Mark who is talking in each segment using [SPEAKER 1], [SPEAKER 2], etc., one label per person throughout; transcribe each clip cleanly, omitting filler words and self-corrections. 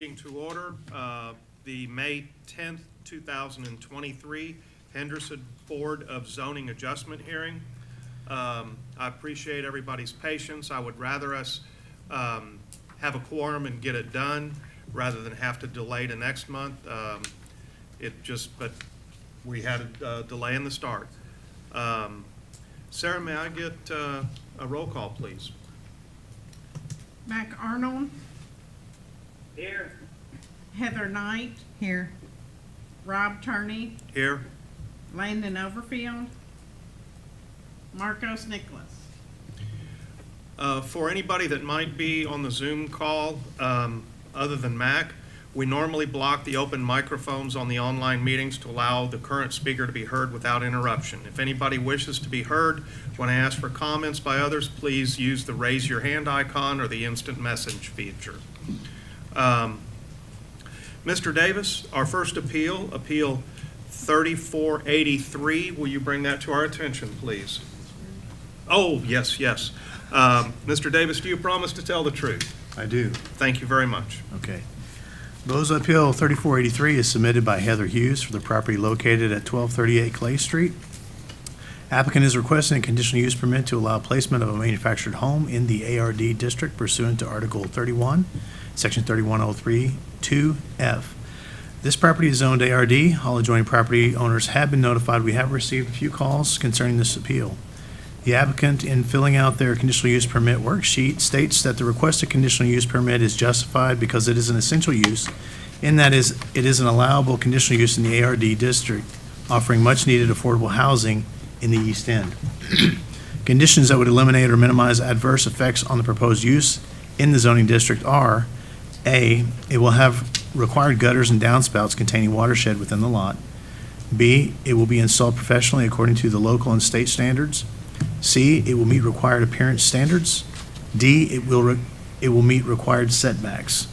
[SPEAKER 1] To order the May 10th, 2023 Henderson Board of Zoning Adjustment hearing. I appreciate everybody's patience. I would rather us have a quorum and get it done rather than have to delay to next month. But we had a delay in the start. Sarah, may I get a roll call, please?
[SPEAKER 2] Mac Arnold.
[SPEAKER 3] Here.
[SPEAKER 2] Heather Knight.
[SPEAKER 4] Here.
[SPEAKER 2] Rob Turney.
[SPEAKER 1] Here.
[SPEAKER 2] Landon Overfield. Marcos Nicholas.
[SPEAKER 1] For anybody that might be on the Zoom call, other than Mac, we normally block the open microphones on the online meetings to allow the current speaker to be heard without interruption. If anybody wishes to be heard, when I ask for comments by others, please use the raise your hand icon or the instant message feature. Mr. Davis, our first appeal, Appeal 3483, will you bring that to our attention, please? Oh, yes. Mr. Davis, do you promise to tell the truth?
[SPEAKER 5] I do.
[SPEAKER 1] Thank you very much.
[SPEAKER 5] Okay. Proposed Appeal 3483 is submitted by Heather Hughes for the property located at 1238 Clay Street. Applicant is requesting a conditional use permit to allow placement of a manufactured home in the ARD district pursuant to Article 31, Section 3103, 2F. This property is zoned ARD. All adjoining property owners have been notified. We have received a few calls concerning this appeal. The applicant, in filling out their conditional use permit worksheet, states that the requested conditional use permit is justified because it is an essential use, in that it is an allowable conditional use in the ARD district, offering much-needed affordable housing in the East End. Conditions that would eliminate or minimize adverse effects on the proposed use in the zoning district are: A, it will have required gutters and downspouts containing watershed within the lot. B, it will be installed professionally according to the local and state standards. C, it will meet required appearance standards. D, it will meet required setbacks.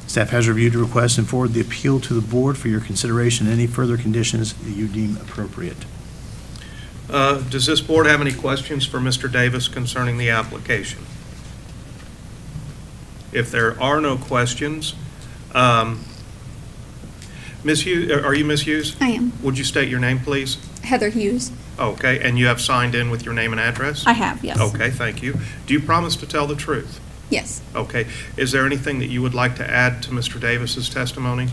[SPEAKER 5] Staff has reviewed the request and forwarded the appeal to the board for your consideration and any further conditions that you deem appropriate.
[SPEAKER 1] Does this board have any questions for Mr. Davis concerning the application? If there are no questions, Ms. Hughes, are you Ms. Hughes?
[SPEAKER 6] I am.
[SPEAKER 1] Would you state your name, please?
[SPEAKER 6] Heather Hughes.
[SPEAKER 1] Okay, and you have signed in with your name and address?
[SPEAKER 6] I have, yes.
[SPEAKER 1] Okay, thank you. Do you promise to tell the truth?
[SPEAKER 6] Yes.
[SPEAKER 1] Okay. Is there anything that you would like to add to Mr. Davis's testimony?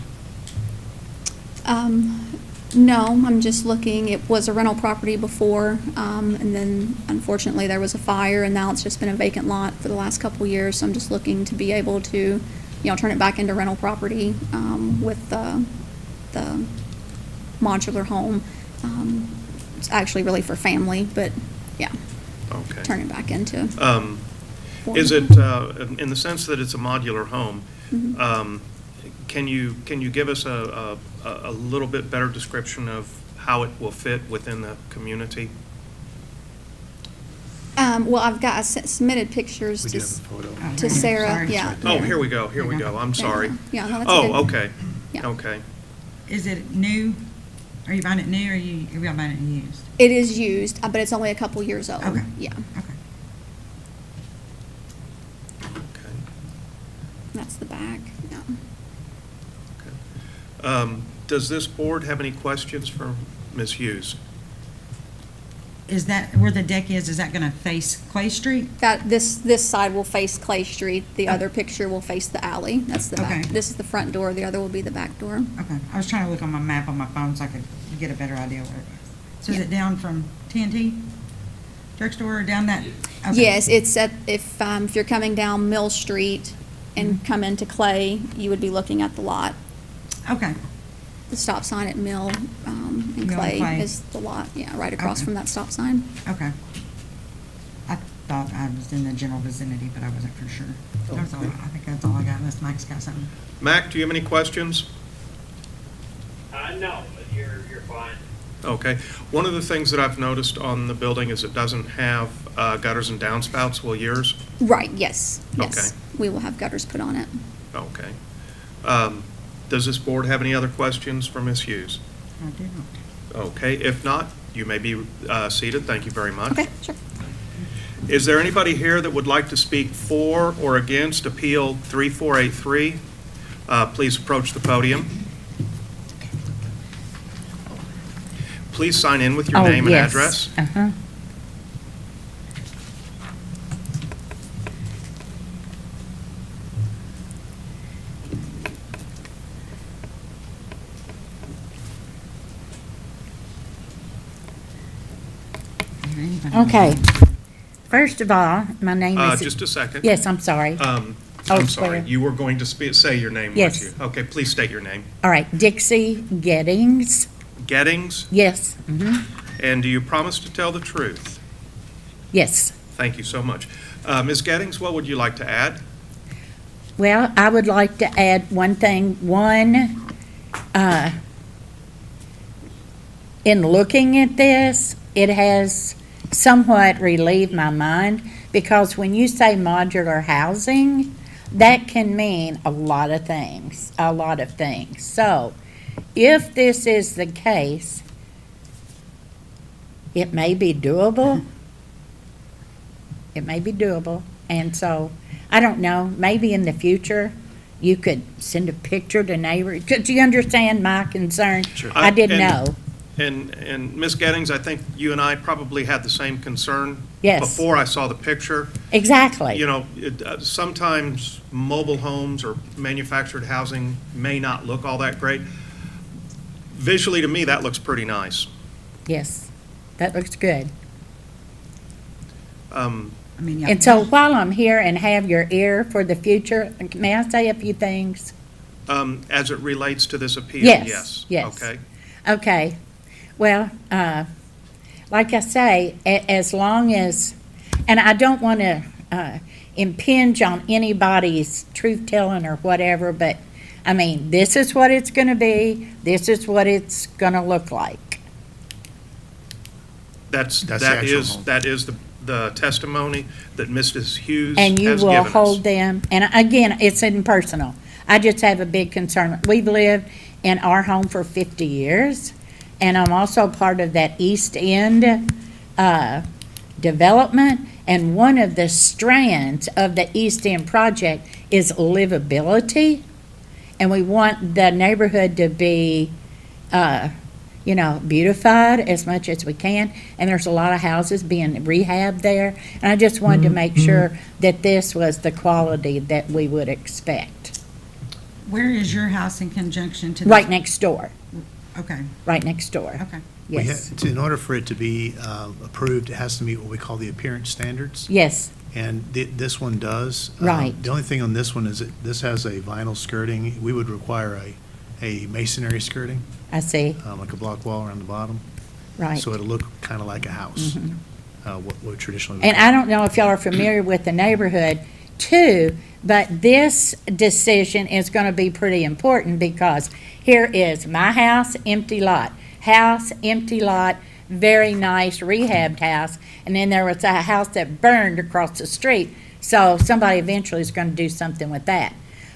[SPEAKER 6] No, I'm just looking. It was a rental property before, and then unfortunately there was a fire, and now it's just been a vacant lot for the last couple years. So I'm just looking to be able to, turn it back into rental property with the modular home. It's actually really for family, but yeah.
[SPEAKER 1] Okay.
[SPEAKER 6] Turn it back into.
[SPEAKER 1] Is it, in the sense that it's a modular home,
[SPEAKER 6] Mm-hmm.
[SPEAKER 1] Can you give us a little bit better description of how it will fit within the community?
[SPEAKER 6] Well, I've got submitted pictures
[SPEAKER 5] We do have a photo.
[SPEAKER 6] to Sarah.
[SPEAKER 4] Sorry.
[SPEAKER 6] Yeah.
[SPEAKER 1] Oh, here we go. I'm sorry.
[SPEAKER 6] Yeah, no, that's
[SPEAKER 1] Oh,
[SPEAKER 6] okay.
[SPEAKER 1] okay.
[SPEAKER 6] Yeah.
[SPEAKER 1] Okay.
[SPEAKER 4] Is it new? Are you buying it new or are you buying it used?
[SPEAKER 6] It is used, but it's only a couple years old.
[SPEAKER 4] Okay.
[SPEAKER 6] Yeah,
[SPEAKER 4] Okay.
[SPEAKER 1] Okay.
[SPEAKER 6] that's the back. Yeah.
[SPEAKER 1] Does this board have any questions for Ms. Hughes?
[SPEAKER 4] Is that where the deck is that going to face Clay Street?
[SPEAKER 6] This side will face Clay Street. The other picture will face the alley. That's the back.
[SPEAKER 4] Okay.
[SPEAKER 6] This is the front door. The other will be the back door.
[SPEAKER 4] Okay. I was trying to look on my map on my phone so I could get a better idea where it was. So is it down from TNT drugstore or down that? Okay.
[SPEAKER 6] Yes, it's if you're coming down Mill Street and come into Clay, you would be looking at the lot.
[SPEAKER 4] Okay.
[SPEAKER 6] The stop sign at Mill and
[SPEAKER 4] Mill and
[SPEAKER 6] Clay
[SPEAKER 4] Clay.
[SPEAKER 6] is the lot. Yeah, right across
[SPEAKER 4] Okay.
[SPEAKER 6] from that stop sign.
[SPEAKER 4] Okay. I thought I was in the general vicinity, but I wasn't for sure. That's all. I think that's all I got unless Mike's got something.
[SPEAKER 1] Mac, do you have any questions?
[SPEAKER 3] No, but you're fine.
[SPEAKER 1] Okay. One of the things that I've noticed on the building is it doesn't have gutters and downspouts. Will yours?
[SPEAKER 6] Right. Yes. Yes.
[SPEAKER 1] Okay.
[SPEAKER 6] We will have gutters put on it.
[SPEAKER 1] Okay. Does this board have any other questions for Ms. Hughes?
[SPEAKER 4] I do not.
[SPEAKER 1] Okay. If not, you may be seated. Thank you very much.
[SPEAKER 6] Okay. Sure.
[SPEAKER 1] Is there anybody here that would like to speak for or against Appeal 3483? Please approach the podium. Please sign in with your
[SPEAKER 7] Oh,
[SPEAKER 1] name and
[SPEAKER 7] yes.
[SPEAKER 1] address.
[SPEAKER 7] Uh-huh. Okay. First of all, my name is.
[SPEAKER 1] Just a second.
[SPEAKER 7] Yes, I'm sorry.
[SPEAKER 1] I'm
[SPEAKER 7] Oh,
[SPEAKER 1] sorry,
[SPEAKER 7] swear.
[SPEAKER 1] you were going to say your name, weren't
[SPEAKER 7] Yes.
[SPEAKER 1] you? Okay, please state your name.
[SPEAKER 7] All right, Dixie Gettings.
[SPEAKER 1] Gettings,
[SPEAKER 7] Yes,
[SPEAKER 1] and do you promise to tell the truth?
[SPEAKER 7] yes.
[SPEAKER 1] Thank you so much. Ms. Gettings, what would you like to add?
[SPEAKER 7] Well, I would like to add one thing. In looking at this, it has somewhat relieved my mind, because when you say modular housing, that can mean a lot of things, So if this is the case, it may be doable. It may be doable. And so, I don't know, maybe in the future, you could send a picture to neighbors. Do you understand my concern?
[SPEAKER 5] Sure.
[SPEAKER 7] I didn't
[SPEAKER 1] And-
[SPEAKER 7] know.
[SPEAKER 1] And Ms. Gettings, I think you and I probably had the same concern.
[SPEAKER 7] Yes.
[SPEAKER 1] Before I saw the picture.
[SPEAKER 7] Exactly.
[SPEAKER 1] You know, sometimes mobile homes or manufactured housing may not look all that great. Visually, to me, that looks pretty nice.
[SPEAKER 7] Yes, that looks good.
[SPEAKER 4] I mean, yeah.
[SPEAKER 7] And so while I'm here and have your ear for the future, may I say a few things?
[SPEAKER 1] As it relates to this appeal,
[SPEAKER 7] Yes,
[SPEAKER 1] yes.
[SPEAKER 7] yes.
[SPEAKER 1] Okay.
[SPEAKER 7] Okay, well, like I say, as long as, and I don't want to impinge on anybody's truth-telling or whatever, but, I mean, this is what it's going to be, this is what it's going to look like.
[SPEAKER 1] That's,
[SPEAKER 5] That's the
[SPEAKER 1] that
[SPEAKER 5] actual
[SPEAKER 1] is,
[SPEAKER 5] home.
[SPEAKER 1] that is the testimony that Mrs. Hughes
[SPEAKER 7] And you
[SPEAKER 1] has
[SPEAKER 7] will
[SPEAKER 1] given us.
[SPEAKER 7] hold them, and again, it's impersonal. I just have a big concern. We've lived in our home for 50 years, and I'm also part of that East End development, and one of the strands of the East End project is livability, and we want the neighborhood to be, beautified as much as we can, and there's a lot of houses being rehabbed there, and I just wanted to make sure that this was the quality that we would expect.
[SPEAKER 4] Where is your house in conjunction to this?
[SPEAKER 7] Right next door,
[SPEAKER 4] Okay,
[SPEAKER 7] right next door.
[SPEAKER 4] okay.
[SPEAKER 5] We
[SPEAKER 7] Yes,
[SPEAKER 5] in order for it to be approved, it has to meet what we call the appearance standards,
[SPEAKER 7] yes,
[SPEAKER 5] and this one does.
[SPEAKER 7] Right.
[SPEAKER 5] The only thing on this one is that this has a vinyl skirting. We would require a masonry skirting,
[SPEAKER 7] I see,
[SPEAKER 5] like a block wall around the bottom.
[SPEAKER 7] right.
[SPEAKER 5] So it'll look kind of like a house, what we traditionally.
[SPEAKER 7] And I don't know if y'all are familiar with the neighborhood too, but this decision is going to be pretty important, because here is my house, empty lot, very nice rehabbed house, and then there was a house that burned across the street, so somebody eventually is going to do something with that.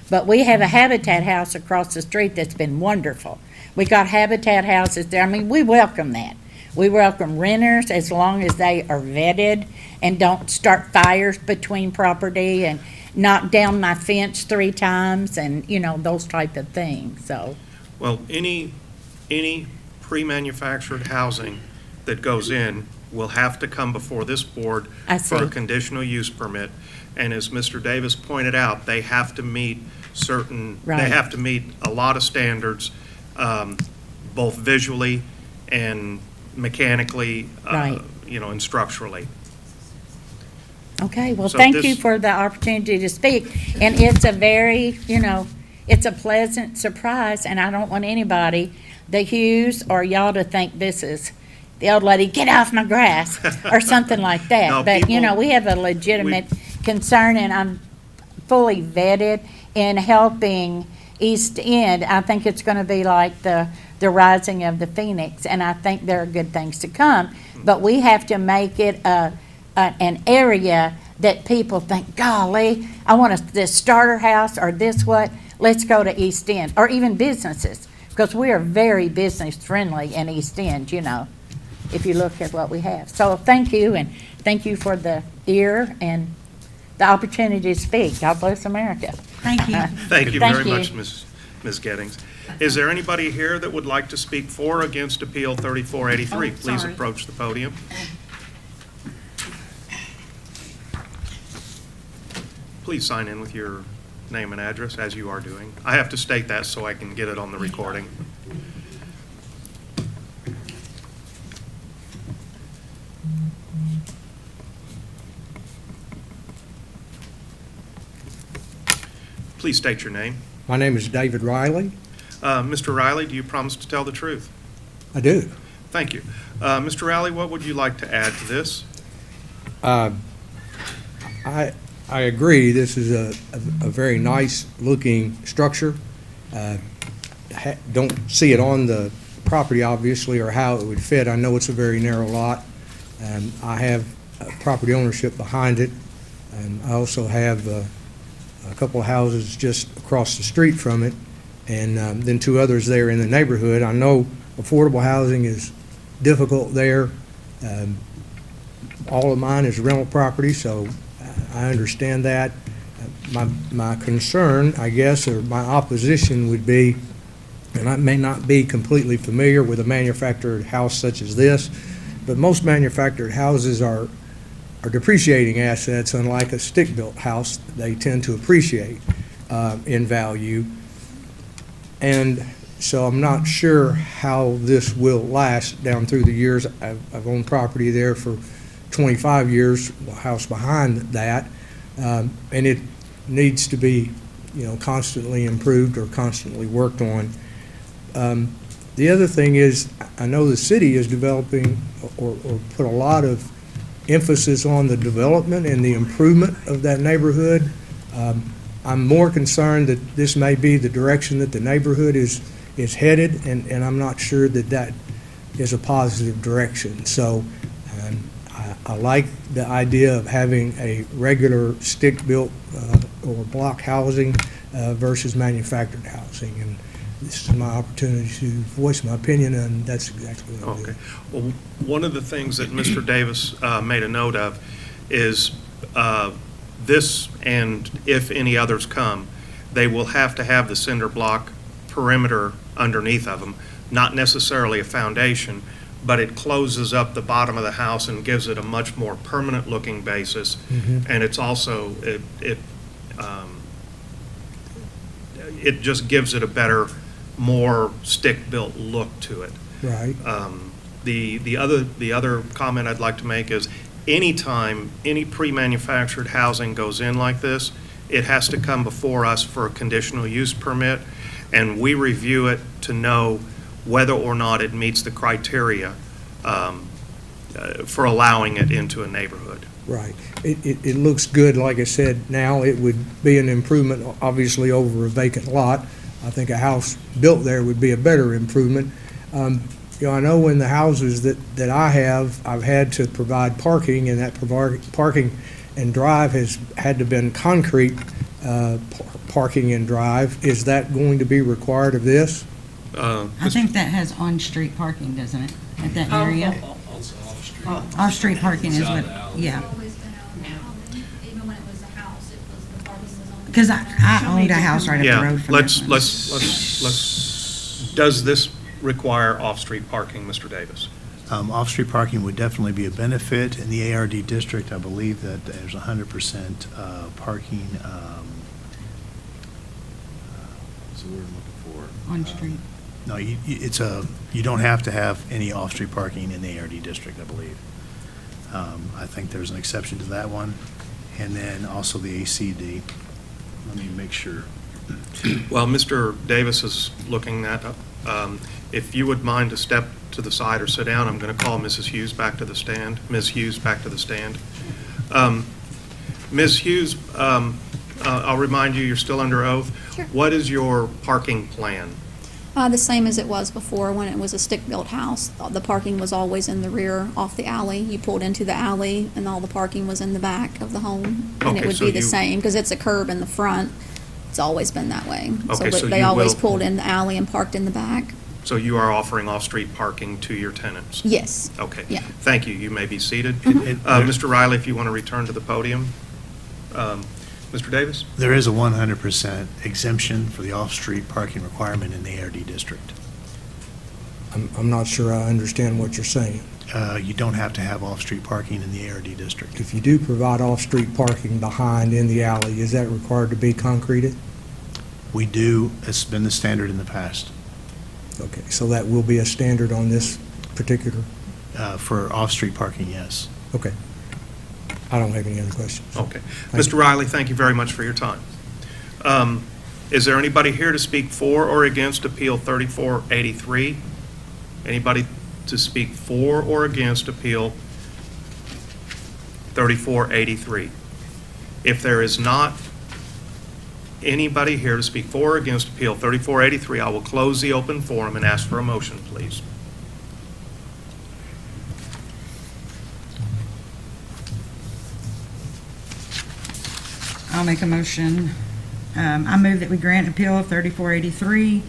[SPEAKER 7] But we have a Habitat house across the street that's been wonderful. We got Habitat houses there. I mean, we welcome that. We welcome renters as long as they are vetted and don't start fires between property and knock down my fence 3 times and, those type of things, so.
[SPEAKER 1] Well, any pre-manufactured housing that goes in will have to come before this board
[SPEAKER 7] I
[SPEAKER 1] for a
[SPEAKER 7] see.
[SPEAKER 1] conditional use permit. And as Mr. Davis pointed out, they have to meet
[SPEAKER 7] Right.
[SPEAKER 1] they have to meet a lot of standards, both visually and mechanically,
[SPEAKER 7] Right.
[SPEAKER 1] And structurally.
[SPEAKER 7] Okay, well,
[SPEAKER 1] So
[SPEAKER 7] thank
[SPEAKER 1] this-
[SPEAKER 7] you for the opportunity to speak. And it's a very, it's a pleasant surprise, and I don't want anybody, the Hughes or y'all, to think this is the old lady, get off my grass, or something like that.
[SPEAKER 1] No,
[SPEAKER 7] But,
[SPEAKER 1] people-
[SPEAKER 7] we have a legitimate concern, and I'm fully vetted in helping East End. I think it's going to be like the rising of the Phoenix, and I think there are good things to come. But we have to make it an area that people think, golly, I want this starter house or this what, let's go to East End, or even businesses, because we are very business-friendly in East End, if you look at what we have. So thank you, and thank you for the ear, and the opportunity to speak. God bless America.
[SPEAKER 4] Thank you.
[SPEAKER 1] Thank you
[SPEAKER 7] Thank
[SPEAKER 1] very
[SPEAKER 7] you.
[SPEAKER 1] much, Ms. Gettings. Is there anybody here that would like to speak for or against Appeal 3483?
[SPEAKER 2] Oh,
[SPEAKER 1] Please
[SPEAKER 2] sorry.
[SPEAKER 1] approach the podium. Please sign in with your name and address, as you are doing. I have to state that so I can get it on the recording. Please state your name.
[SPEAKER 8] My name is David Riley.
[SPEAKER 1] Mr. Riley, do you promise to tell the truth?
[SPEAKER 8] I do.
[SPEAKER 1] Thank you. Mr. Riley, what would you like to add to this?
[SPEAKER 8] I agree, this is a very nice-looking structure. Don't see it on the property, obviously, or how it would fit. I know it's a very narrow lot. I have property ownership behind it, and I also have a couple of houses just across the street from it, and then two others there in the neighborhood. I know affordable housing is difficult there. All of mine is rental property, so I understand that. My concern, I guess, or my opposition would be, and I may not be completely familiar with a manufactured house such as this, but most manufactured houses are depreciating assets, unlike a stick-built house. They tend to appreciate in value. And so I'm not sure how this will last down through the years. I've owned property there for 25 years, the house behind that, and it needs to be, constantly improved or constantly worked on. The other thing is, I know the city is developing or put a lot of emphasis on the development and the improvement of that neighborhood. I'm more concerned that this may be the direction that the neighborhood is headed, and I'm not sure that that is a positive direction. So I like the idea of having a regular stick-built or block housing versus manufactured housing. And this is my opportunity to voice my opinion, and that's exactly what I'll do.
[SPEAKER 1] Okay. Well, one of the things that Mr. Davis made a note of is this, and if any others come, they will have to have the cinder block perimeter underneath of them, not necessarily a foundation, but it closes up the bottom of the house and gives it a much more permanent looking basis. And it's also, it just gives it a better, more stick-built look to it.
[SPEAKER 8] Right.
[SPEAKER 1] The other comment I'd like to make is, anytime any pre-manufactured housing goes in like this, it has to come before us for a conditional use permit, and we review it to know whether or not it meets the criteria for allowing it into a neighborhood.
[SPEAKER 8] Right. It looks good, like I said. Now it would be an improvement, obviously, over a vacant lot. I think a house built there would be a better improvement. I know in the houses that I have, I've had to provide parking, and that parking and drive has had to been concrete parking and drive. Is that going to be required of this?
[SPEAKER 4] I think that has on-street parking, doesn't it, at that area? Off-street parking is what, yeah.
[SPEAKER 9] Always been out, even when it was a house, the parking was on.
[SPEAKER 4] Because I owned a house right up the
[SPEAKER 1] Yeah,
[SPEAKER 4] road from
[SPEAKER 1] let's,
[SPEAKER 4] that one.
[SPEAKER 1] let's, does this require off-street parking, Mr. Davis?
[SPEAKER 5] Off-street parking would definitely be a benefit. In the ARD district, I believe that there's 100% parking, what's the word I'm looking for?
[SPEAKER 4] On-street.
[SPEAKER 5] No, you don't have to have any off-street parking in the ARD district, I believe. I think there's an exception to that one. And then also the ACD. Let me make sure.
[SPEAKER 1] Well, Mr. Davis is looking that up. If you would mind to step to the side or sit down, I'm going to call Mrs. Hughes back to the stand. Ms. Hughes, back to the stand. Ms. Hughes, I'll remind you, you're still under oath.
[SPEAKER 6] Sure.
[SPEAKER 1] What is your parking plan?
[SPEAKER 6] The same as it was before when it was a stick-built house. The parking was always in the rear off the alley. You pulled into the alley and all the parking was in the back of the home. And it
[SPEAKER 1] Okay,
[SPEAKER 6] would
[SPEAKER 1] so
[SPEAKER 6] be the
[SPEAKER 1] you-
[SPEAKER 6] same, because it's a curb in the front. It's always been that way.
[SPEAKER 1] Okay, so
[SPEAKER 6] They
[SPEAKER 1] you
[SPEAKER 6] always
[SPEAKER 1] will-
[SPEAKER 6] pulled in the alley and parked in the back.
[SPEAKER 1] So you are offering off-street parking to your tenants?
[SPEAKER 6] Yes.
[SPEAKER 1] Okay.
[SPEAKER 6] Yeah.
[SPEAKER 1] Thank you. You may be seated.
[SPEAKER 5] And-
[SPEAKER 1] Mr. Riley, if you want to return to the podium. Mr. Davis?
[SPEAKER 5] There is a 100% exemption for the off-street parking requirement in the ARD district.
[SPEAKER 8] I'm not sure I understand what you're saying.
[SPEAKER 5] You don't have to have off-street parking in the ARD district.
[SPEAKER 8] If you do provide off-street parking behind in the alley, is that required to be concreted?
[SPEAKER 5] We do, it's been the standard in the past.
[SPEAKER 8] Okay, so that will be a standard on this particular,
[SPEAKER 5] For off-street parking, yes.
[SPEAKER 8] okay. I don't have any other questions.
[SPEAKER 1] Okay.
[SPEAKER 8] Thank
[SPEAKER 1] Mr. Riley, thank you very much for your time. Is there anybody here to speak for or against Appeal 3483? Anybody to speak for or against Appeal 3483? If there is not anybody here to speak for or against Appeal 3483, I will close the open forum and ask for a motion, please.
[SPEAKER 4] I'll make a motion. I move that we grant appeal of 3483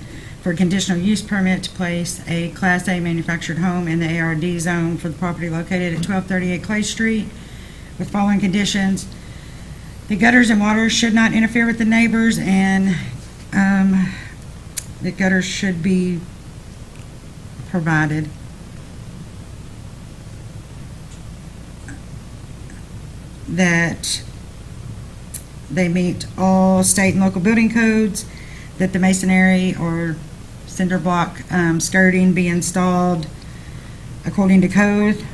[SPEAKER 4] for a conditional use permit to place a Class A manufactured home in the ARD zone for the property located at 1238 Clay Street with following conditions. The gutters and water should not interfere with the neighbors, and the gutters should be provided. That they meet all state and local building codes, that the masonry or cinder block skirting be installed according to code.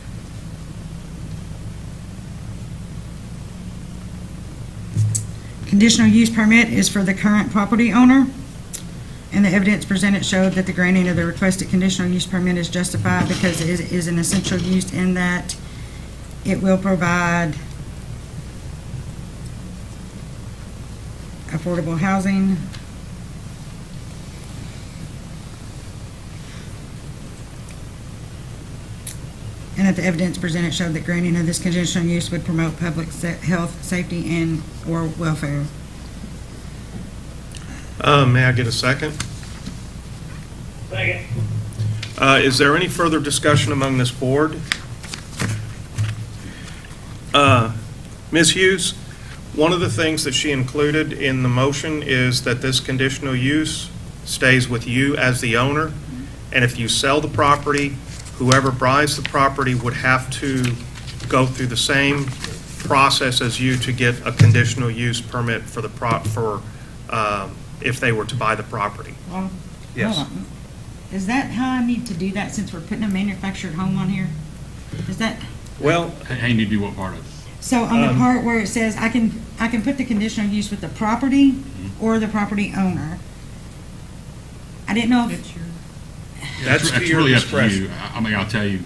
[SPEAKER 4] Conditional use permit is for the current property owner, and the evidence presented showed that the granting of the requested conditional use permit is justified because it is an essential use in that it will provide affordable housing, and that the evidence presented showed that granting of this conditional use would promote public health, safety, and or welfare.
[SPEAKER 1] May I get a second?
[SPEAKER 3] Second.
[SPEAKER 1] Is there any further discussion among this board? Ms. Hughes, one of the things that she included in the motion is that this conditional use stays with you as the owner, and if you sell the property, whoever buys the property would have to go through the same process as you to get a conditional use permit for the if they were to buy the property.
[SPEAKER 4] Well,
[SPEAKER 1] Yes.
[SPEAKER 4] hold on. Is that how I need to do that since we're putting a manufactured home on here? Is that,
[SPEAKER 1] Well,
[SPEAKER 10] How you need to do what part of it?
[SPEAKER 4] so on the part where it says I can put the conditional use with the property or the property owner? I didn't know if,
[SPEAKER 1] that's to your
[SPEAKER 10] really up to
[SPEAKER 1] discretion.
[SPEAKER 10] you. I mean, I'll tell you,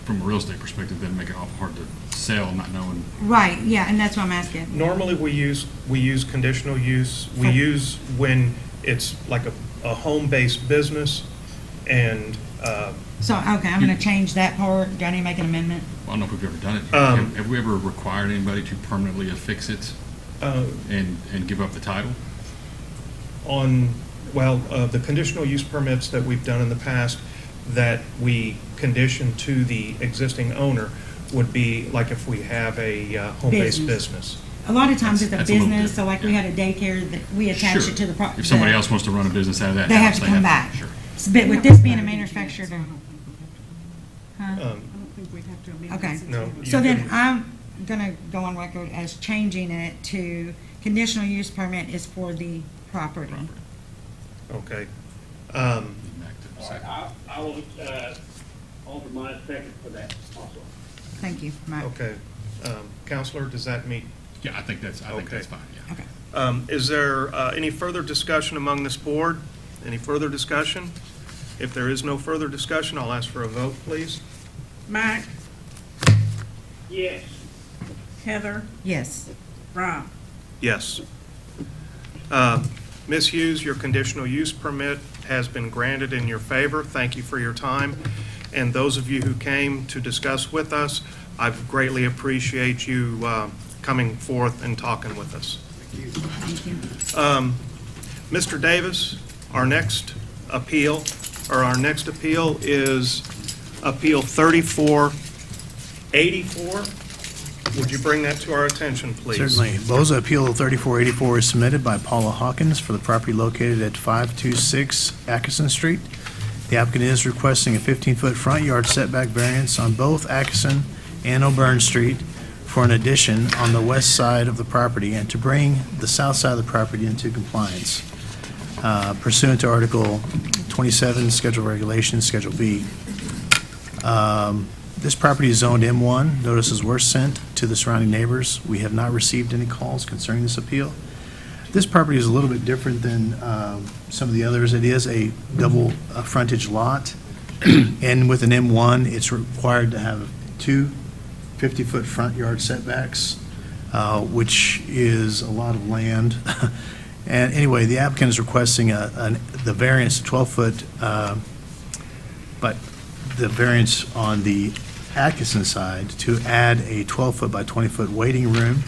[SPEAKER 10] from a real estate perspective, that'd make it awful hard to sell, not knowing.
[SPEAKER 4] right, yeah, and that's what I'm asking.
[SPEAKER 1] Normally, we use conditional use. We use when it's like a home-based business, and,
[SPEAKER 4] So, okay, I'm gonna change that part. Do I need to make an amendment?
[SPEAKER 10] I don't know if we've ever done it. Have we ever required anybody to permanently affix it and give up the title?
[SPEAKER 1] the conditional use permits that we've done in the past that we condition to the existing owner would be like if we have a home-based business.
[SPEAKER 4] A lot of times it's a
[SPEAKER 10] That's a little
[SPEAKER 4] business, so like we
[SPEAKER 10] different,
[SPEAKER 4] had a daycare that we attached
[SPEAKER 10] Sure.
[SPEAKER 4] it to the property.
[SPEAKER 10] If somebody else wants to run a business out of that
[SPEAKER 4] They have
[SPEAKER 10] house,
[SPEAKER 4] to come back.
[SPEAKER 10] Sure.
[SPEAKER 4] But with this being a manufactured, huh?
[SPEAKER 1] Um,
[SPEAKER 2] I don't think we'd have to amend
[SPEAKER 4] Okay.
[SPEAKER 2] this.
[SPEAKER 1] No.
[SPEAKER 4] So
[SPEAKER 1] you
[SPEAKER 4] then
[SPEAKER 1] can-
[SPEAKER 4] I'm gonna go on record as changing it to conditional use permit is for the property.
[SPEAKER 1] Okay.
[SPEAKER 10] Back to the
[SPEAKER 3] All right,
[SPEAKER 10] second.
[SPEAKER 3] I will, offer my second for that also.
[SPEAKER 4] Thank you, Mike.
[SPEAKER 1] Okay. Counselor, does that meet?
[SPEAKER 10] Yeah, I think that's
[SPEAKER 1] Okay.
[SPEAKER 10] fine, yeah.
[SPEAKER 4] Okay.
[SPEAKER 1] Is there any further discussion among this board? Any further discussion? If there is no further discussion, I'll ask for a vote, please.
[SPEAKER 2] Mike,
[SPEAKER 3] Yes.
[SPEAKER 2] Heather,
[SPEAKER 4] Yes.
[SPEAKER 2] Rob.
[SPEAKER 1] Yes. Ms. Hughes, your conditional use permit has been granted in your favor. Thank you for your time. And those of you who came to discuss with us, I greatly appreciate you coming forth and talking with us.
[SPEAKER 4] Thank you.
[SPEAKER 1] Mr. Davis, our next appeal is Appeal 3484. Would you bring that to our attention, please?
[SPEAKER 5] Certainly. Boza Appeal 3484 is submitted by Paula Hawkins for the property located at 526 Atkinson Street. The applicant is requesting a 15-foot front yard setback variance on both Atkinson and O'Byrne Street for an addition on the west side of the property and to bring the south side of the property into compliance pursuant to Article 27, Schedule Regulations, Schedule B. This property is zoned M1. Notices were sent to the surrounding neighbors. We have not received any calls concerning this appeal. This property is a little bit different than some of the others. It is a double frontage lot, and with an M1, it's required to have two 50-foot front yard setbacks, which is a lot of land. And anyway, the applicant is requesting the variance, 12-foot, but the variance on the Atkinson side to add a 12-foot by 20-foot waiting room.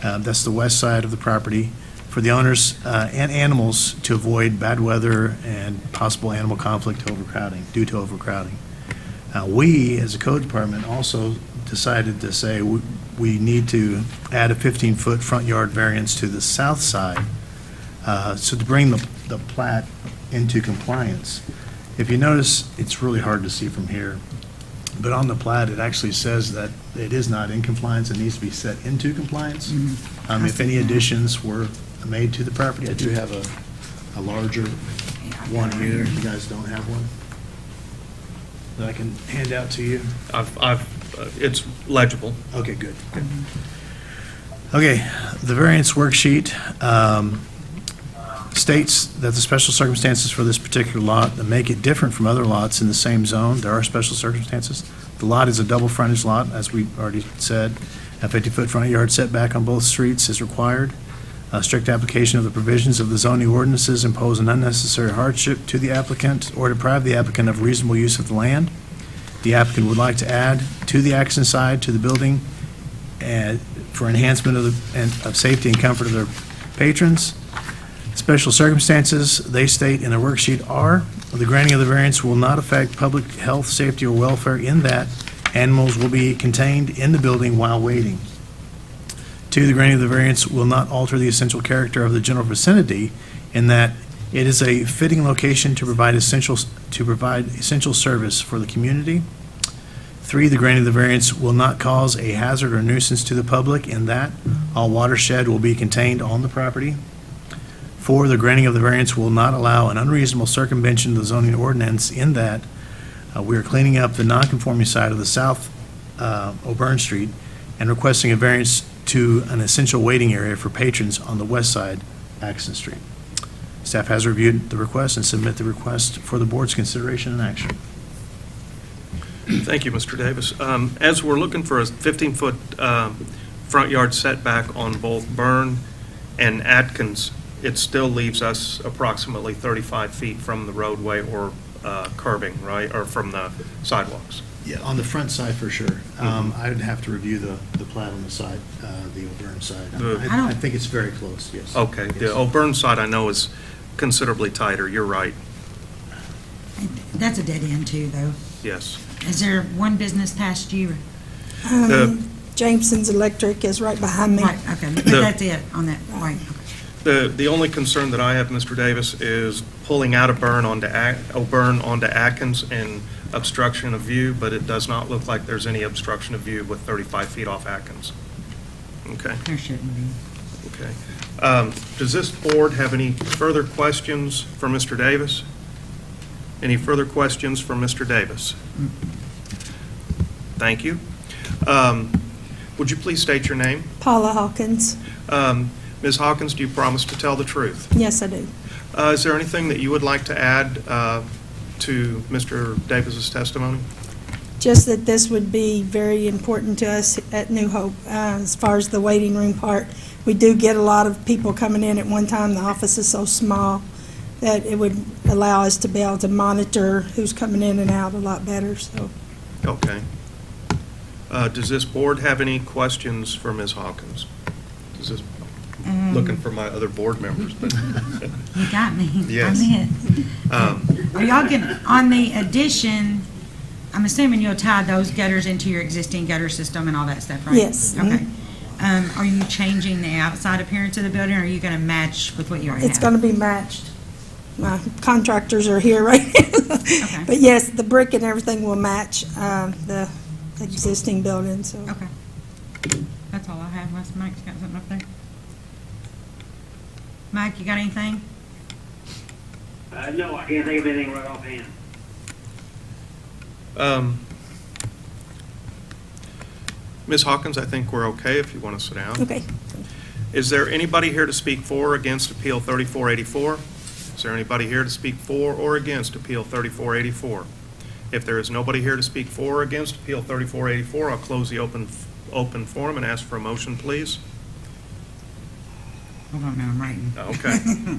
[SPEAKER 5] That's the west side of the property for the owners and animals to avoid bad weather and possible animal conflict due to overcrowding. We, as a code department, also decided to say we need to add a 15-foot front yard variance to the south side, so to bring the plat into compliance. If you notice, it's really hard to see from here, but on the plat, it actually says that it is not in compliance, it needs to be set into compliance. If any additions were made to the property, I do have a larger one here, if you guys don't have one, that I can hand out to you.
[SPEAKER 1] It's legible.
[SPEAKER 5] Okay, good. Okay, the variance worksheet states that the special circumstances for this particular lot that make it different from other lots in the same zone. There are special circumstances. The lot is a double frontage lot, as we already said. A 50-foot front yard setback on both streets is required. A strict application of the provisions of the zoning ordinances impose an unnecessary hardship to the applicant or deprive the applicant of reasonable use of the land. The applicant would like to add to the Atkinson side to the building for enhancement of safety and comfort of their patrons. Special circumstances, they state in the worksheet, are the granting of the variance will not affect public health, safety, or welfare in that animals will be contained in the building while waiting. 2, the granting of the variance will not alter the essential character of the general vicinity in that it is a fitting location to provide essential service for the community. 3, the granting of the variance will not cause a hazard or nuisance to the public in that all watershed will be contained on the property. 4, the granting of the variance will not allow an unreasonable circumvention of the zoning ordinance in that we are cleaning up the non-conforming side of the south O'Byrne Street and requesting a variance to an essential waiting area for patrons on the west side, Atkinson Street. Staff has reviewed the request and submit the request for the board's consideration and action.
[SPEAKER 1] Thank you, Mr. Davis. As we're looking for a 15-foot front yard setback on both Byrne and Atkins, it still leaves us approximately 35 feet from the roadway or curbing, right, or from the sidewalks.
[SPEAKER 5] Yeah, on the front side for sure. I would have to review the plat on the side, the O'Byrne side. I think it's very close, yes.
[SPEAKER 1] Okay,
[SPEAKER 5] Yes.
[SPEAKER 1] the O'Byrne side I know is considerably tighter, you're right,
[SPEAKER 4] That's a dead end too, though.
[SPEAKER 1] yes.
[SPEAKER 4] Is there one business past you?
[SPEAKER 1] The-
[SPEAKER 11] Jameson's Electric is right behind me.
[SPEAKER 4] Right, okay, but
[SPEAKER 1] The-
[SPEAKER 4] that's it on that, right.
[SPEAKER 1] The only concern that I have, Mr. Davis, is pulling out of O'Byrne onto Atkins and obstruction of view, but it does not look like there's any obstruction of view with 35 feet off Atkins. Okay,
[SPEAKER 4] There shouldn't be.
[SPEAKER 1] okay. Does this board have any further questions for Mr. Davis? Any further questions for Mr. Davis? Thank you. Would you please state your name?
[SPEAKER 11] Paula Hawkins.
[SPEAKER 1] Ms. Hawkins, do you promise to tell the truth?
[SPEAKER 11] Yes, I do.
[SPEAKER 1] Is there anything that you would like to add to Mr. Davis's testimony?
[SPEAKER 11] Just that this would be very important to us at New Hope as far as the waiting room part. We do get a lot of people coming in at one time. The office is so small that it would allow us to be able to monitor who's coming in and out a lot better, so.
[SPEAKER 1] Okay. Does this board have any questions for Ms. Hawkins? Does this, looking for my other board members, but.
[SPEAKER 4] You got me.
[SPEAKER 1] Yes.
[SPEAKER 4] I'm in. Are y'all gonna, on the addition, I'm assuming you'll tie those gutters into your existing gutter system and all that stuff, right?
[SPEAKER 11] Yes.
[SPEAKER 4] Okay. Are you changing the outside appearance of the building, or are you gonna match with what you already have?
[SPEAKER 11] It's gonna be matched. My contractors are here right now.
[SPEAKER 4] Okay.
[SPEAKER 11] But yes, the brick and everything will match, the existing building, so.
[SPEAKER 4] Okay. That's all I have, unless Mike's got something up there. Mike, you got anything?
[SPEAKER 3] No, I can't think of anything right offhand.
[SPEAKER 1] Ms. Hawkins, I think we're okay if you want to sit down.
[SPEAKER 11] Okay.
[SPEAKER 1] Is there anybody here to speak for or against Appeal 3484? Is there anybody here to speak for or against Appeal 3484? If there is nobody here to speak for or against Appeal 3484, I'll close the open forum and ask for a motion, please.
[SPEAKER 4] Hold on, now I'm writing.
[SPEAKER 1] Okay.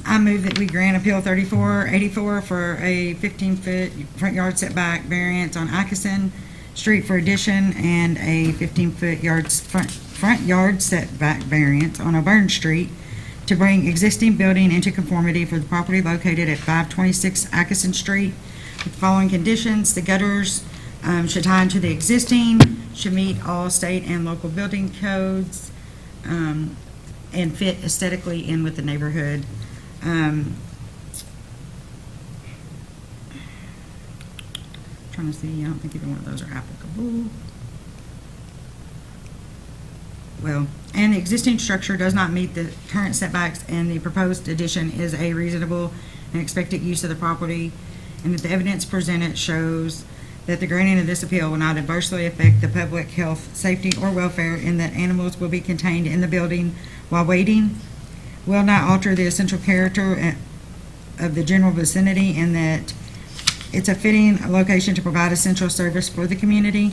[SPEAKER 4] I move that we grant Appeal 3484 for a 15-foot front yard setback variance on Atkinson Street for addition and a 15-foot front yard setback variance on Auburn Street to bring existing building into conformity for the property located at 526 Atkinson Street. With the following conditions: the gutters should tie into the existing, should meet all state and local building codes, and fit aesthetically in with the neighborhood. Trying to see, I don't think either one of those are applicable. Well, and the existing structure does not meet the current setbacks, and the proposed addition is a reasonable and expected use of the property, and that the evidence presented shows that the granting of this appeal will not adversely affect the public health, safety, or welfare, and that animals will be contained in the building while waiting, will not alter the essential character of the general vicinity, and that it's a fitting location to provide essential service for the community,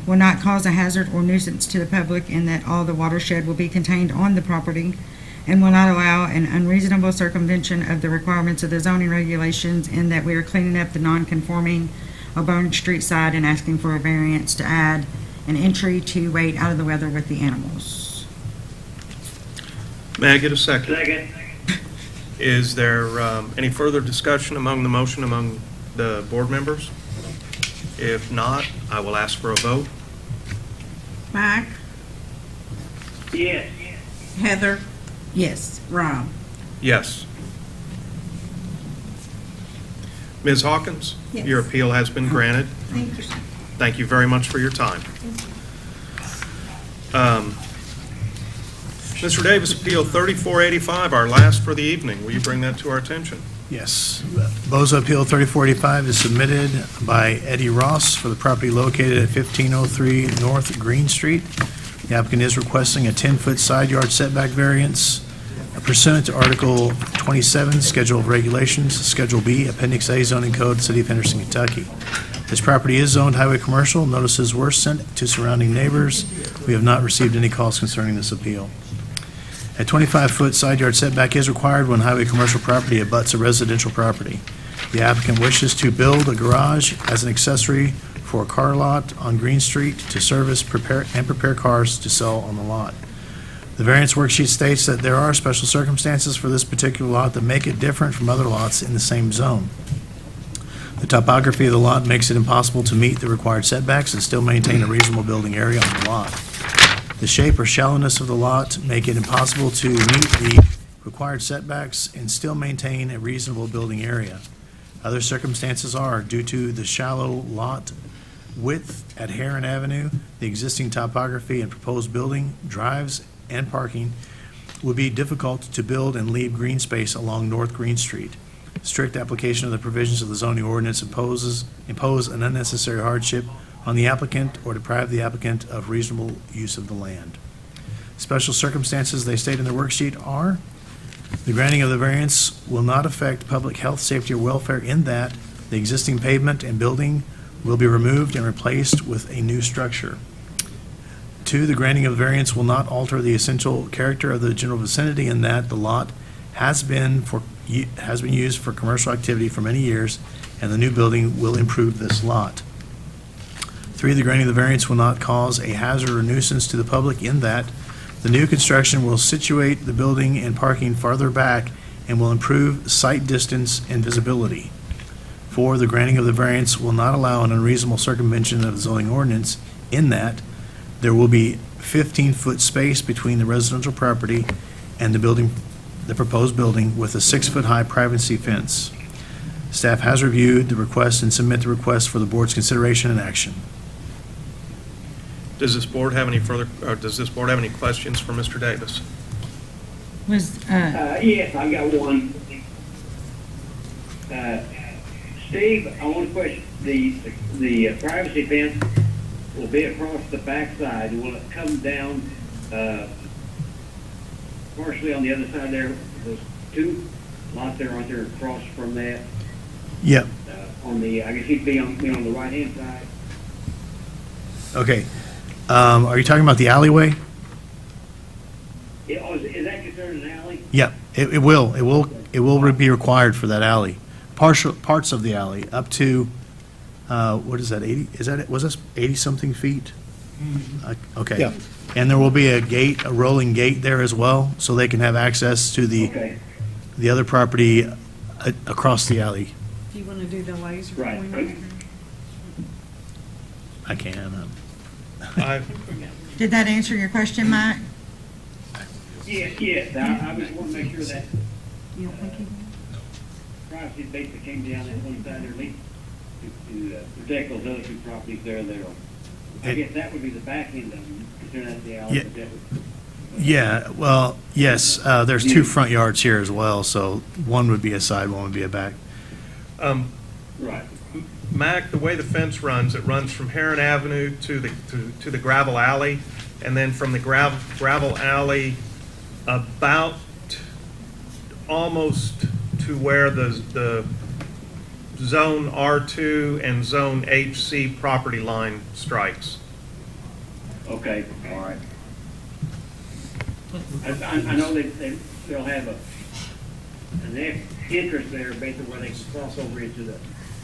[SPEAKER 4] will not cause a hazard or nuisance to the public, and that all the watershed will be contained on the property, and will not allow an unreasonable circumvention of the requirements of the zoning regulations, and that we are cleaning up the non-conforming Auburn Street side and asking for a variance to add an entry to wait out of the weather with the animals.
[SPEAKER 1] May I get a second?
[SPEAKER 3] Second.
[SPEAKER 1] Is there any further discussion among the motion among the board members? If not, I will ask for a vote.
[SPEAKER 2] Mike,
[SPEAKER 3] Yes.
[SPEAKER 2] Heather,
[SPEAKER 4] Yes.
[SPEAKER 2] Rob.
[SPEAKER 1] Yes. Ms. Hawkins?
[SPEAKER 11] Yes.
[SPEAKER 1] Your appeal has been granted.
[SPEAKER 11] Thank you.
[SPEAKER 1] Thank you very much for your time. Mr. Davis, Appeal 3485, our last for the evening. Will you bring that to our attention?
[SPEAKER 5] Yes. Boza Appeal 3485 is submitted by Eddie Ross for the property located at 1503 North Green Street. The applicant is requesting a 10-foot side yard setback variance pursuant to Article 27, Schedule of Regulations, Schedule B, Appendix A zoning code, City of Henderson, Kentucky. This property is zoned highway commercial. Notices were sent to surrounding neighbors. We have not received any calls concerning this appeal. A 25-foot side yard setback is required when highway commercial property abuts a residential property. The applicant wishes to build a garage as an accessory for a car lot on Green Street to service, prepare cars to sell on the lot. The variance worksheet states that there are special circumstances for this particular lot that make it different from other lots in the same zone. The topography of the lot makes it impossible to meet the required setbacks and still maintain a reasonable building area on the lot. The shape or shallowness of the lot make it impossible to meet the required setbacks and still maintain a reasonable building area. Other circumstances are due to the shallow lot width at Heron Avenue, the existing topography and proposed building, drives, and parking would be difficult to build and leave green space along North Green Street. strict application of the provisions of the zoning ordinance impose an unnecessary hardship on the applicant or deprive the applicant of reasonable use of the land. Special circumstances they state in their worksheet are: the granting of the variance will not affect public health, safety, or welfare in that the existing pavement and building will be removed and replaced with a new structure. 2, the granting of the variance will not alter the essential character of the general vicinity in that the lot has been used for commercial activity for many years, and the new building will improve this lot. 3, the granting of the variance will not cause a hazard or nuisance to the public in that the new construction will situate the building and parking farther back and will improve sight distance and visibility. 4, the granting of the variance will not allow an unreasonable circumvention of the zoning ordinance in that there will be 15-foot space between the residential property and the proposed building with a 6-foot-high privacy fence. Staff has reviewed the request and submit the request for the board's consideration and action.
[SPEAKER 1] Does this board have any questions for Mr. Davis?
[SPEAKER 4] Was,
[SPEAKER 3] Yes, I got one. Steve, I want to question, the privacy fence will be across the backside. Will it come down, partially on the other side there? There's 2 lots there, aren't there, across from that?
[SPEAKER 5] Yep.
[SPEAKER 3] On the, I guess he'd be on the right-hand side.
[SPEAKER 5] Okay. Are you talking about the alleyway?
[SPEAKER 3] Yeah, is that considered an alley?
[SPEAKER 5] Yeah, it will be required for that alley. Parts of the alley, up to, what is that, 80, was this 80-something feet? Okay.
[SPEAKER 8] Yeah.
[SPEAKER 5] And there will be a rolling gate there as well, so they can have access to
[SPEAKER 3] Okay,
[SPEAKER 5] the other property across the alley.
[SPEAKER 4] do you want to do the laser
[SPEAKER 3] right.
[SPEAKER 5] I can.
[SPEAKER 4] Did that answer your question, Mike?
[SPEAKER 3] Yes, I just want to make sure that
[SPEAKER 4] You don't think he
[SPEAKER 3] privacy basically came down that one side there, at least to protect those other 2 properties there. I guess that would be the back end of them, considering that's the alley.
[SPEAKER 5] Yeah.
[SPEAKER 3] but that would-
[SPEAKER 5] Yeah, well, yes, there's 2 front yards here as well, so one would be a side, one would be a back.
[SPEAKER 3] Right.
[SPEAKER 1] Mac, the way the fence runs, it runs from Heron Avenue to the gravel alley, and then from the gravel alley about almost to where the Zone R2 and Zone HC property line strikes.
[SPEAKER 3] Okay, all right. I know they'll have an entrance there, basically where they can cross over into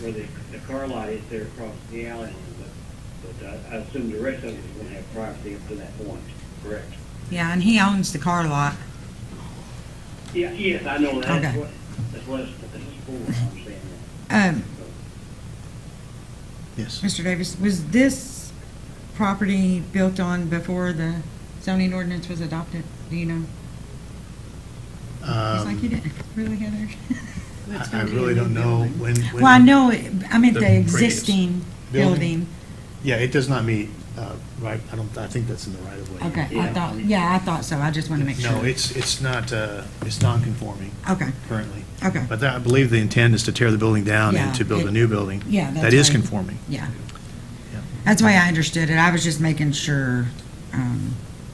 [SPEAKER 3] where the car lot is there across the alley. But I assume the rest of it is going to have privacy up to that point, correct?
[SPEAKER 4] Yeah, and he owns the car lot.
[SPEAKER 3] Yeah, yes, I know that.
[SPEAKER 4] Okay.
[SPEAKER 3] That's what it's for, I understand that.
[SPEAKER 5] Yes.
[SPEAKER 4] Mr. Davis, was this property built on before the zoning ordinance was adopted? Do you know? It's like you didn't, really, Heather?
[SPEAKER 5] I really don't know when.
[SPEAKER 4] Well, I know, I meant
[SPEAKER 1] The
[SPEAKER 4] the
[SPEAKER 1] previous
[SPEAKER 4] existing building.
[SPEAKER 5] Yeah, it does not meet, right, I think that's in the right of way.
[SPEAKER 4] Okay,
[SPEAKER 3] Yeah.
[SPEAKER 4] I thought so. I just want to make sure.
[SPEAKER 5] No, it's not, it's non-conforming
[SPEAKER 4] Okay,
[SPEAKER 5] currently.
[SPEAKER 4] okay.
[SPEAKER 5] But I believe the intent is to tear the building down
[SPEAKER 4] Yeah,
[SPEAKER 5] and to build a
[SPEAKER 4] it-
[SPEAKER 5] new building.
[SPEAKER 4] Yeah, that's
[SPEAKER 5] That is
[SPEAKER 4] right.
[SPEAKER 5] conforming.
[SPEAKER 4] Yeah.
[SPEAKER 5] Yeah.
[SPEAKER 4] That's the way I understood it. I was just making sure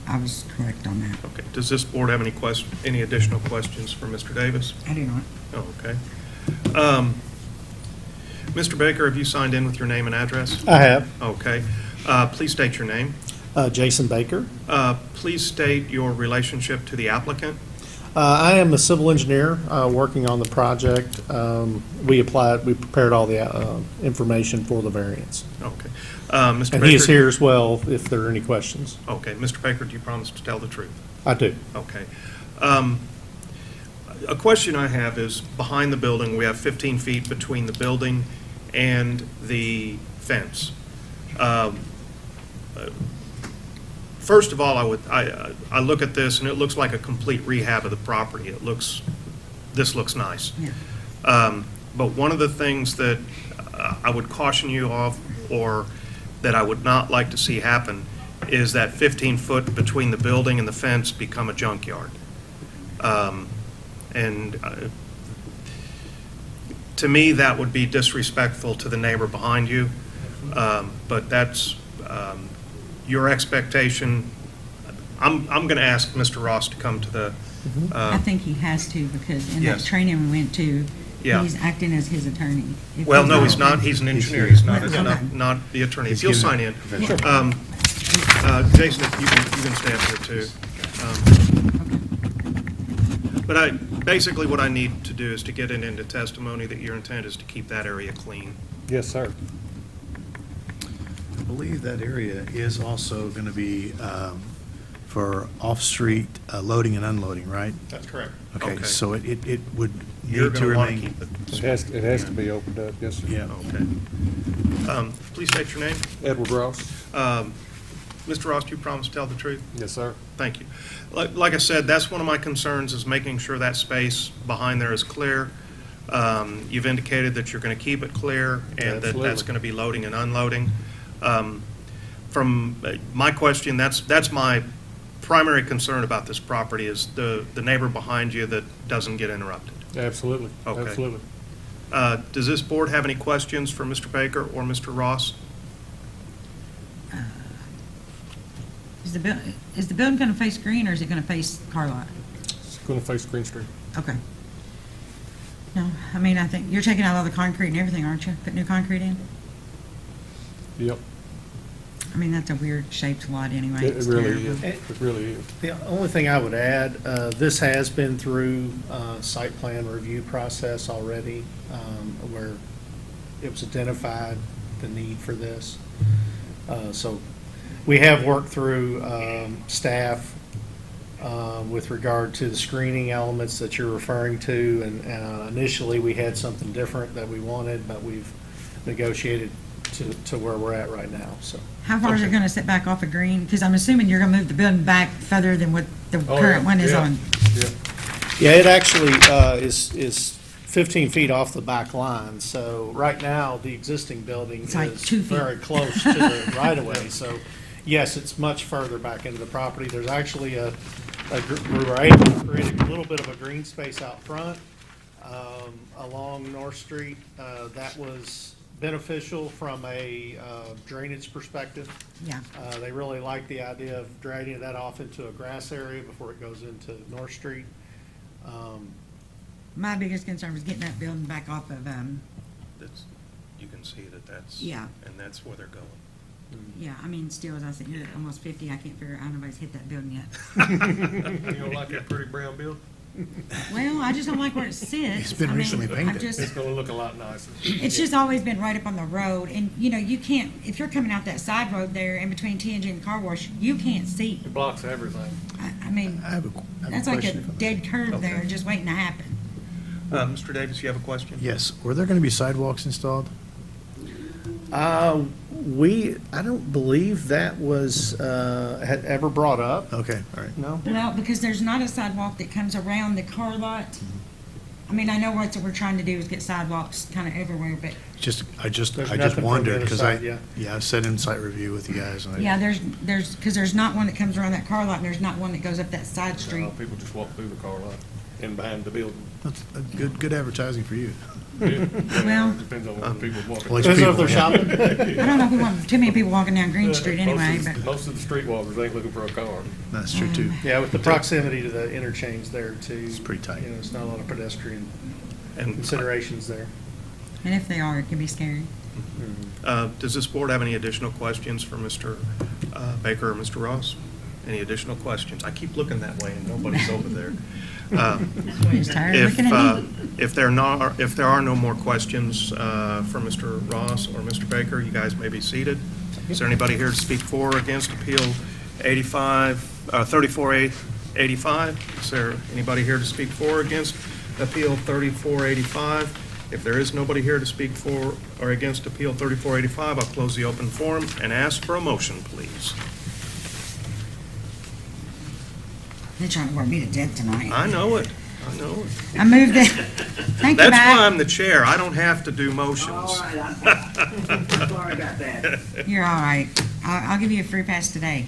[SPEAKER 4] I was correct on that.
[SPEAKER 1] Okay, does this board have any additional questions for Mr. Davis?
[SPEAKER 4] I do not.
[SPEAKER 1] Oh, okay. Mr. Baker, have you signed in with your name and address?
[SPEAKER 12] I have.
[SPEAKER 1] Okay. Please state your name.
[SPEAKER 12] Jason Baker.
[SPEAKER 1] Please state your relationship to the applicant.
[SPEAKER 12] I am a civil engineer working on the project. We prepared all the information for the variance.
[SPEAKER 1] Okay. Mr.
[SPEAKER 12] And
[SPEAKER 1] Baker.
[SPEAKER 12] he is here as well if there are any questions.
[SPEAKER 1] Okay. Mr. Baker, do you promise to tell the truth?
[SPEAKER 12] I do.
[SPEAKER 1] Okay. A question I have is, behind the building, we have 15 feet between the building and the fence. First of all, I look at this, and it looks like a complete rehab of the property. This looks nice.
[SPEAKER 4] Yeah.
[SPEAKER 1] But one of the things that I would caution you of, or that I would not like to see happen, is that 15-foot between the building and the fence become a junkyard. And To me, that would be disrespectful to the neighbor behind you, but that's your expectation. I'm going to ask Mr. Ross to come to the,
[SPEAKER 4] I think he has to, because in that
[SPEAKER 1] Yes.
[SPEAKER 4] training we went to,
[SPEAKER 1] Yeah.
[SPEAKER 4] he's acting as his attorney. If
[SPEAKER 1] well, no, he's not, he's an engineer, he's not,
[SPEAKER 4] Okay.
[SPEAKER 1] not the attorney. If
[SPEAKER 5] He's
[SPEAKER 1] you'll
[SPEAKER 5] giving
[SPEAKER 1] sign
[SPEAKER 5] it
[SPEAKER 1] in.
[SPEAKER 5] eventually.
[SPEAKER 1] Jason, if you can stand here too. But basically what I need to do is to get it into testimony that your intent is to keep that area clean.
[SPEAKER 12] Yes, sir.
[SPEAKER 5] I believe that area is also going to be for off-street loading and unloading, right?
[SPEAKER 1] That's correct.
[SPEAKER 5] Okay, so it would
[SPEAKER 1] You're
[SPEAKER 5] need to
[SPEAKER 1] going to want to
[SPEAKER 5] remain.
[SPEAKER 1] keep it.
[SPEAKER 12] It has to be opened up, yes, sir.
[SPEAKER 5] Yeah.
[SPEAKER 1] Okay. Please state your name.
[SPEAKER 12] Edward Ross?
[SPEAKER 1] Mr. Ross, do you promise to tell the truth?
[SPEAKER 12] Yes, sir.
[SPEAKER 1] Thank you. Like I said, that's one of my concerns, is making sure that space behind there is clear. You've indicated that you're going to keep it clear and that that's
[SPEAKER 12] Absolutely.
[SPEAKER 1] going to be loading and unloading. From my question, that's my primary concern about this property, is the neighbor behind you that doesn't get interrupted.
[SPEAKER 12] Absolutely,
[SPEAKER 1] Okay.
[SPEAKER 12] absolutely.
[SPEAKER 1] Does this board have any questions for Mr. Baker or Mr. Ross?
[SPEAKER 4] Is the building going to face green, or is it going to face car lot?
[SPEAKER 12] It's going to face Green Street.
[SPEAKER 4] Okay. No, I mean, I think, you're taking out all the concrete and everything, aren't you? Put new concrete in?
[SPEAKER 12] Yep,
[SPEAKER 4] I mean, that's a weird shaped lot anyway.
[SPEAKER 12] it
[SPEAKER 4] It's
[SPEAKER 12] really
[SPEAKER 4] terrible.
[SPEAKER 12] is. It really is. The only thing I would add, this has been through site plan review process already, where it was identified the need for this. So we have worked through staff with regard to the screening elements that you're referring to, and initially we had something different that we wanted, but we've negotiated to where we're at right now, so.
[SPEAKER 4] How far is it going to set back off of green? Because I'm assuming you're going to move the building back further than what the
[SPEAKER 12] Oh,
[SPEAKER 4] current
[SPEAKER 12] yeah,
[SPEAKER 4] one is
[SPEAKER 12] yeah.
[SPEAKER 4] on.
[SPEAKER 12] Yeah, it actually is 15 feet off the back line, so right now, the existing building
[SPEAKER 4] It's like
[SPEAKER 12] is
[SPEAKER 4] 2 feet.
[SPEAKER 12] very close to the right-of-way, so yes, it's much further back into the property. There's actually we were able to create a little bit of a green space out front along North Street. That was beneficial from a drainage perspective.
[SPEAKER 4] Yeah.
[SPEAKER 12] They really like the idea of draining that off into a grass area before it goes into North Street.
[SPEAKER 4] My biggest concern was getting that building back off of,
[SPEAKER 1] You can see that's,
[SPEAKER 4] Yeah.
[SPEAKER 1] and that's where they're going.
[SPEAKER 4] yeah, I mean, still, as I said, you're at almost 50, I can't figure out how nobody's hit that building yet.
[SPEAKER 12] You don't like that pretty brown building?
[SPEAKER 4] Well, I just don't like where it sits.
[SPEAKER 5] It's been
[SPEAKER 4] I mean,
[SPEAKER 5] recently
[SPEAKER 4] I'm
[SPEAKER 5] painted.
[SPEAKER 4] just-
[SPEAKER 12] gonna look a lot nicer.
[SPEAKER 4] It's just always been right up on the road, and, you know, you can't, if you're coming out that side road there in between TNG and the car wash, you can't see.
[SPEAKER 12] It blocks everything.
[SPEAKER 4] I mean,
[SPEAKER 5] I have a
[SPEAKER 4] that's like a
[SPEAKER 5] question if I may.
[SPEAKER 4] dead curve there,
[SPEAKER 1] Okay.
[SPEAKER 4] just waiting to happen.
[SPEAKER 1] Mr. Davis, you have a question?
[SPEAKER 5] Yes, were there going to be sidewalks installed?
[SPEAKER 12] I don't believe that was, had ever brought up.
[SPEAKER 5] Okay, all right.
[SPEAKER 12] No?
[SPEAKER 4] Well, because there's not a sidewalk that comes around the car lot. I mean, I know what we're trying to do is get sidewalks kind of everywhere, but,
[SPEAKER 5] I
[SPEAKER 12] There's
[SPEAKER 5] just
[SPEAKER 12] nothing from the
[SPEAKER 5] wondered,
[SPEAKER 12] other
[SPEAKER 5] because
[SPEAKER 12] side, yeah.
[SPEAKER 5] I sat in site review with you guys. And
[SPEAKER 4] yeah, because there's not one that comes around that car lot, and there's not one that goes up that side street.
[SPEAKER 12] People just walk through the car lot and behind the building.
[SPEAKER 5] That's a good advertising for you.
[SPEAKER 4] Well-
[SPEAKER 12] Depends on where people walking.
[SPEAKER 5] Well, Depends on if they're
[SPEAKER 12] shopping.
[SPEAKER 4] I don't know if we want too many people walking down Green Street anyway, but,
[SPEAKER 12] Most of the streetwalkers ain't looking for a car.
[SPEAKER 5] That's true, too.
[SPEAKER 12] Yeah, with the proximity to the interchange there too.
[SPEAKER 5] It's pretty tight.
[SPEAKER 12] You know, it's not a lot of pedestrian
[SPEAKER 1] And
[SPEAKER 12] considerations there.
[SPEAKER 4] and if they are, it can be scary.
[SPEAKER 1] does this board have any additional questions for Mr. Baker or Mr. Ross? Any additional questions? I keep looking that way and nobody's over there.
[SPEAKER 4] He's tired of looking at me.
[SPEAKER 1] If there are no more questions for Mr. Ross or Mr. Baker, you guys may be seated. Is there anybody here to speak for or against Appeal 3485? Is there anybody here to speak for or against Appeal 3485? If there is nobody here to speak for or against Appeal 3485, I'll close the open forum and ask for a motion, please.
[SPEAKER 4] They're trying to work me to death tonight.
[SPEAKER 1] I know it. I know it.
[SPEAKER 4] I moved it. Thank you,
[SPEAKER 1] That's why
[SPEAKER 4] Mac.
[SPEAKER 1] I'm the chair. I don't have to do motions.
[SPEAKER 3] All right, I'm sorry about that.
[SPEAKER 4] You're all right. I'll give you a free pass today.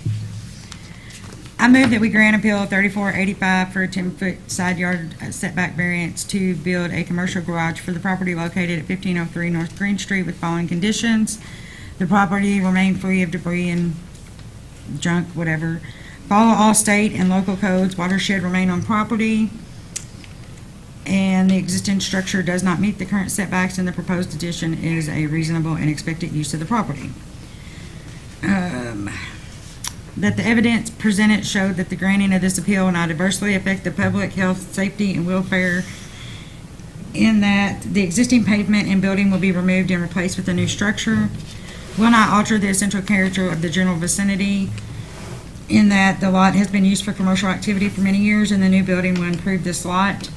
[SPEAKER 4] I move that we grant appeal 3485 for a 10-foot side yard setback variance to build a commercial garage for the property located at 1503 North Green Street with following conditions. The property remain free of debris and junk, whatever. Follow all state and local codes. Watershed remain on property. And the existing structure does not meet the current setbacks, and the proposed addition is a reasonable and expected use of the property. That the evidence presented showed that the granting of this appeal will not adversely affect the public health, safety, and welfare, in that the existing pavement and building will be removed and replaced with a new structure, will not alter the essential character of the general vicinity, in that the lot has been used for commercial activity for many years, and the new building will improve this lot,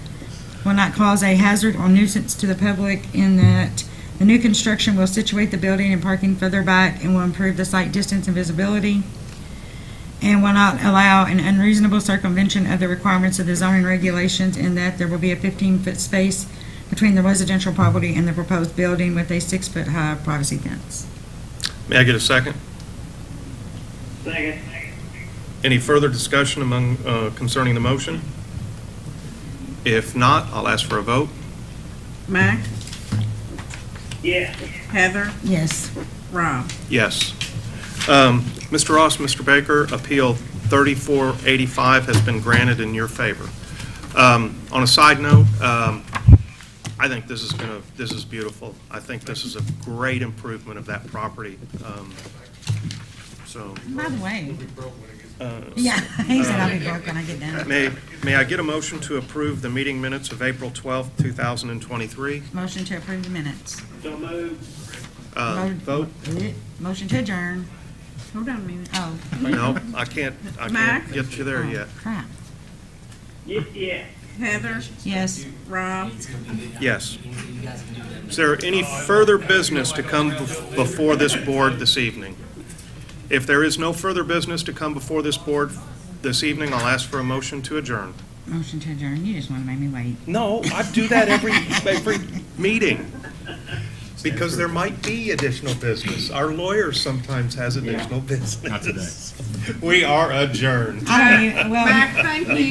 [SPEAKER 4] will not cause a hazard or nuisance to the public, in that the new construction will situate the building and parking further back and will improve the sight distance and visibility, and will not allow an unreasonable circumvention of the requirements of the zoning regulations, in that there will be a 15-foot space between the residential property and the proposed building with a 6-foot high privacy fence.
[SPEAKER 1] May I get a second?
[SPEAKER 3] Second.
[SPEAKER 1] Any further discussion among, concerning the motion? If not, I'll ask for a vote.
[SPEAKER 2] Mac,
[SPEAKER 3] Yes.
[SPEAKER 2] Heather,
[SPEAKER 4] Yes.
[SPEAKER 2] Rob.
[SPEAKER 1] Yes. Mr. Ross, Mr. Baker, Appeal 3485 has been granted in your favor. On a side note, I think this is beautiful. I think this is a great improvement of that property. So,
[SPEAKER 4] By the way. Yeah, he said I'll be broke when I get done.
[SPEAKER 1] may I get a motion to approve the meeting minutes of April 12th, 2023?
[SPEAKER 4] Motion to approve the minutes.
[SPEAKER 3] So moved.
[SPEAKER 1] Vote?
[SPEAKER 4] Motion to adjourn.
[SPEAKER 2] Hold on a minute.
[SPEAKER 4] Oh.
[SPEAKER 1] No, I can't
[SPEAKER 2] Mac?
[SPEAKER 1] get you there
[SPEAKER 4] Oh,
[SPEAKER 1] yet.
[SPEAKER 4] crap.
[SPEAKER 3] Yes.
[SPEAKER 2] Heather,
[SPEAKER 4] Yes.
[SPEAKER 2] Rob.
[SPEAKER 1] Yes. Is there any further business to come before this board this evening? If there is no further business to come before this board this evening, I'll ask for a motion to adjourn.
[SPEAKER 4] Motion to adjourn. You just want to make me wait.
[SPEAKER 1] No, I do that every meeting, because there might be additional business. Our lawyer sometimes has additional business.
[SPEAKER 10] Not today.
[SPEAKER 1] We are adjourned.
[SPEAKER 4] I don't even, well.
[SPEAKER 2] Mac, thank you.